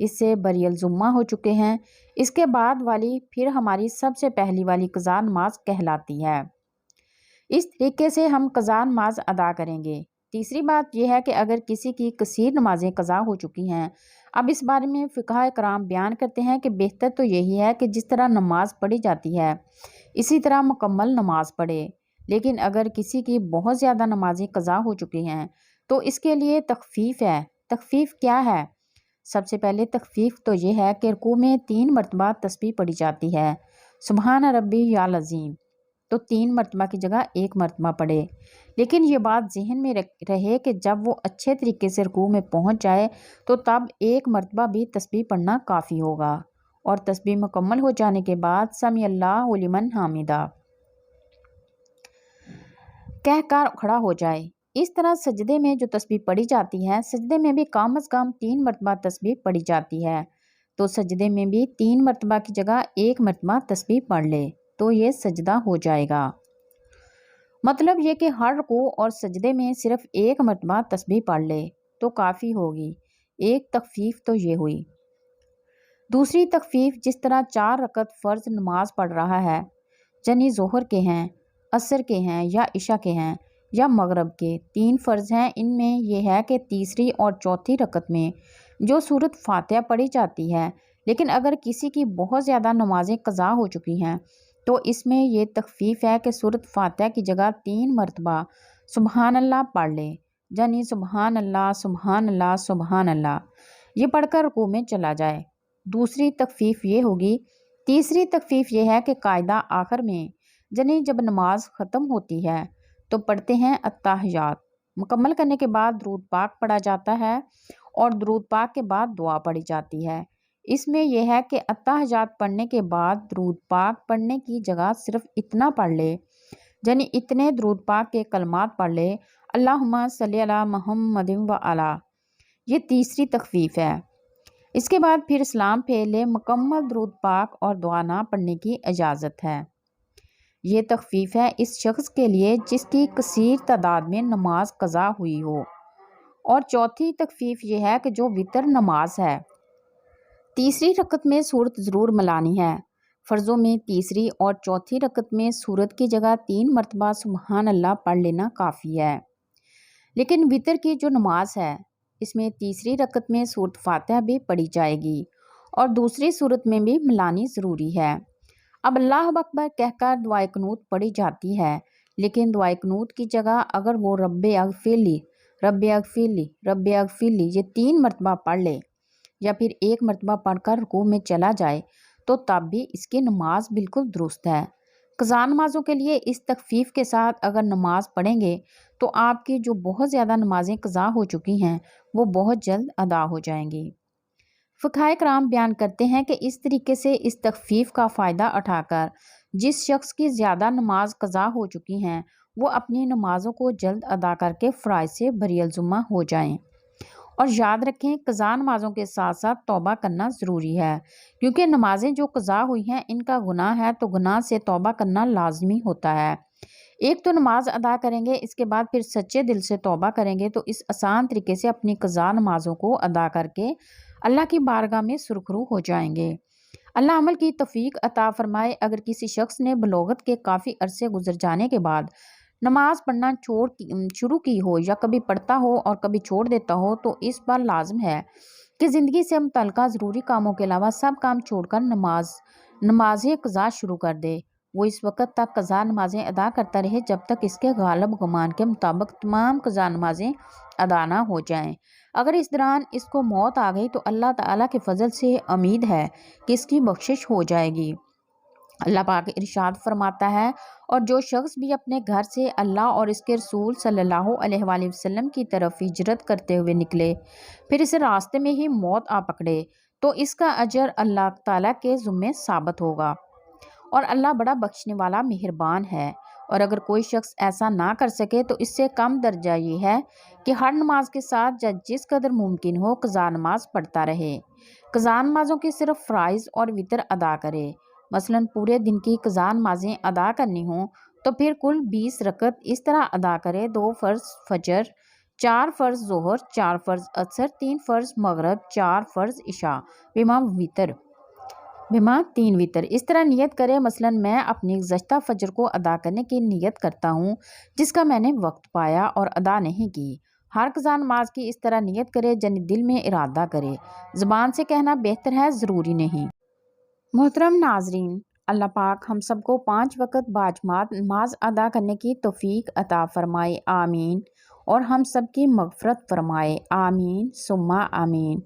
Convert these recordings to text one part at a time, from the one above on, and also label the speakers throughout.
Speaker 1: اس سے بریل ذمہ ہو چکے ہیں۔ اس کے بعد والی پھر ہماری سب سے پہلی والی قضا نماز کہلاتی ہے۔ اس طریقے سے ہم قضا نماز ادا کریں گے۔ تیسری بات یہ ہے کہ اگر کسی کی کثیر نمازیں قضا ہو چکی ہیں، اب اس بارے میں فقہاء کرام بیان کرتے ہیں کہ بہتر تو یہی ہے کہ جس طرح نماز پڑھی جاتی ہے اسی طرح مکمل نماز پڑھے، لیکن اگر کسی کی بہت زیادہ نمازیں قضا ہو چکی ہیں تو اس کے لیے تخفیف ہے۔ تخفیف کیا ہے؟ سب سے پہلے تخفیف تو یہ ہے کہ رکوع میں 3 مرتبہ تسبیح پڑھی جاتی ہے، سبحان ربی العظیم، تو 3 مرتبہ کی جگہ 1 مرتبہ پڑھے۔ لیکن یہ بات ذہن میں رہے کہ جب وہ اچھے طریقے سے رکوع میں پہنچ جائے تو تب 1 مرتبہ بھی تسبیح پڑھنا کافی ہوگا، اور تسبیح مکمل ہو جانے کے بعد سمی اللہ لمن حمیدہ کہہ کر کھڑا ہو جائے۔ اس طرح سجدے میں جو تسبیح پڑھی جاتی ہے، سجدے میں بھی کم از کم 3 مرتبہ تسبیح پڑھی جاتی ہے، تو سجدے میں بھی 3 مرتبہ کی جگہ 1 مرتبہ تسبیح پڑھ لے تو یہ سجدہ ہو جائے گا۔ مطلب یہ کہ ہر رکوع اور سجدے میں صرف 1 مرتبہ تسبیح پڑھ لے تو کافی ہوگی۔ ایک تخفیف تو یہ ہوئی۔ دوسری تخفیف، جس طرح 4 رکعت فرض نماز پڑھ رہا ہے، یعنی ظہر کے ہیں، عصر کے ہیں یا عشاء کے ہیں یا مغرب کے 3 فرض ہیں، ان میں یہ ہے کہ تیسری اور چوتھی رکعت میں جو سورۃ فاتحہ پڑھی جاتی ہے، لیکن اگر کسی کی بہت زیادہ نمازیں قضا ہو چکی ہیں تو اس میں یہ تخفیف ہے کہ سورۃ فاتحہ کی جگہ 3 مرتبہ سبحان اللہ پڑھ لے، یعنی سبحان اللہ سبحان اللہ سبحان اللہ، یہ پڑھ کر رکوع میں چلا جائے۔ دوسری تخفیف یہ ہوگی۔ تیسری تخفیف یہ ہے کہ قاعدہ آخر میں، یعنی جب نماز ختم ہوتی ہے تو پڑھتے ہیں التحیات، مکمل کرنے کے بعد درود پاک پڑھا جاتا ہے اور درود پاک کے بعد دعا پڑھی جاتی ہے۔ اس میں یہ ہے کہ التحیات پڑھنے کے بعد درود پاک پڑھنے کی جگہ صرف اتنا پڑھ لے، یعنی اتنے درود پاک کے کلمات پڑھ لے، اللہم صلی علی محمد و علی، یہ تیسری تخفیف ہے۔ اس کے بعد پھر سلام پھیر لے، مکمل درود پاک اور دعا نہ پڑھنے کی اجازت ہے۔ یہ تخفیف ہے اس شخص کے لیے جس کی کثیر تعداد میں نماز قضا ہوئی ہو۔ اور چوتھی تخفیف یہ ہے کہ جو وتر نماز ہے، تیسری رکعت میں سورت ضرور ملانی ہے۔ فرضوں میں تیسری اور چوتھی رکعت میں سورت کی جگہ 3 مرتبہ سبحان اللہ پڑھ لینا کافی ہے، لیکن وتر کی جو نماز ہے اس میں تیسری رکعت میں سورت فاتحہ بھی پڑھی جائے گی اور دوسری سورت میں بھی ملانی ضروری ہے۔ اب اللہ اکبر کہہ کر دعائے قنوت پڑھی جاتی ہے، لیکن دعائے قنوت کی جگہ اگر وہ رب اغفرلی رب اغفرلی رب اغفرلی یہ 3 مرتبہ پڑھ لے یا پھر 1 مرتبہ پڑھ کر رکوع میں چلا جائے تو تب بھی اس کی نماز بالکل درست ہے۔ قضا نمازوں کے لیے اس تخفیف کے ساتھ اگر نماز پڑھیں گے تو آپ کی جو بہت زیادہ نمازیں قضا ہو چکی ہیں وہ بہت جلد ادا ہو جائیں گی۔ فقہاء کرام بیان کرتے ہیں کہ اس طریقے سے اس تخفیف کا فائدہ اٹھا کر جس شخص کی زیادہ نماز قضا ہو چکی ہیں وہ اپنی نمازوں کو جلد ادا کر کے فرائض سے بری الذمہ ہو جائیں۔ اور یاد رکھیں، قضا نمازوں کے ساتھ ساتھ توبہ کرنا ضروری ہے، کیونکہ نمازیں جو قضا ہوئی ہیں ان کا گناہ ہے تو گناہ سے توبہ کرنا لازمی ہوتا ہے۔ ایک تو نماز ادا کریں گے، اس کے بعد پھر سچے دل سے توبہ کریں گے تو اس آسان طریقے سے اپنی قضا نمازوں کو ادا کر کے اللہ کی بارگاہ میں سرخرو ہو جائیں گے۔ اللہ عمل کی توفیق عطا فرمائے۔ اگر کسی شخص نے بلوغت کے کافی عرصے گزر جانے کے بعد نماز پڑھنا شروع کی ہو یا کبھی پڑھتا ہو اور کبھی چھوڑ دیتا ہو تو اس پر لازم ہے کہ زندگی سے متعلقہ ضروری کاموں کے علاوہ سب کام چھوڑ کر نمازیں قضا شروع کر دے۔ وہ اس وقت تک قضا نمازیں ادا کرتا رہے جب تک اس کے غالب گمان کے مطابق تمام قضا نمازیں ادا نہ ہو جائیں۔ اگر اس دوران اس کو موت آ گئی تو اللہ تعالیٰ کے فضل سے امید ہے کہ اس کی بخشش ہو جائے گی۔ اللہ پاک ارشاد فرماتا ہے، اور جو شخص بھی اپنے گھر سے اللہ اور اس کے رسول صلی اللہ علیہ وآلہ وسلم کی طرف ہجرت کرتے ہوئے نکلے، پھر اسے راستے میں ہی موت آ پکڑے تو اس کا اجر اللہ تعالیٰ کے ذمے ثابت ہوگا، اور اللہ بڑا بخشنے والا مہربان ہے۔ اور اگر کوئی شخص ایسا نہ کر سکے تو اس سے کم درجہ یہ ہے کہ ہر نماز کے ساتھ یا جس قدر ممکن ہو قضا نماز پڑھتا رہے۔ قضا نمازوں کے صرف فرائض اور وتر ادا کرے۔ مثلاً پورے دن کی قضا نمازیں ادا کرنی ہوں تو پھر کل 20 رکعت اس طرح ادا کرے: 2 فرض فجر 4 فرض ظہر، 4 فرض عصر، 3 فرض مغرب، 4 فرض عشاء، بما 3 وطر۔ اس طرح نیت کرے، مثلا میں اپنی گزشتہ فجر کو ادا کرنے کی نیت کرتا ہوں جس کا میں نے وقت پایا اور ادا نہیں کی۔ ہر قضا نماز کی اس طرح نیت کرے یعنی دل میں ارادہ کرے، زبان سے کہنا بہتر ہے، ضروری نہیں۔ محترم ناظرین، اللہ پاک ہم سب کو 5 وقت باجماعت نماز ادا کرنے کی توفیق عطا فرمائے، آمین، اور ہم سب کی مغفرت فرمائے، آمین ثم آمین۔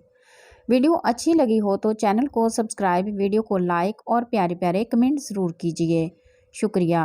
Speaker 1: ویڈیو اچھی لگی ہو تو چینل کو سبسکرائب، ویڈیو کو لائک اور پیارے پیارے کمنٹ ضرور کیجیے۔ شکریہ۔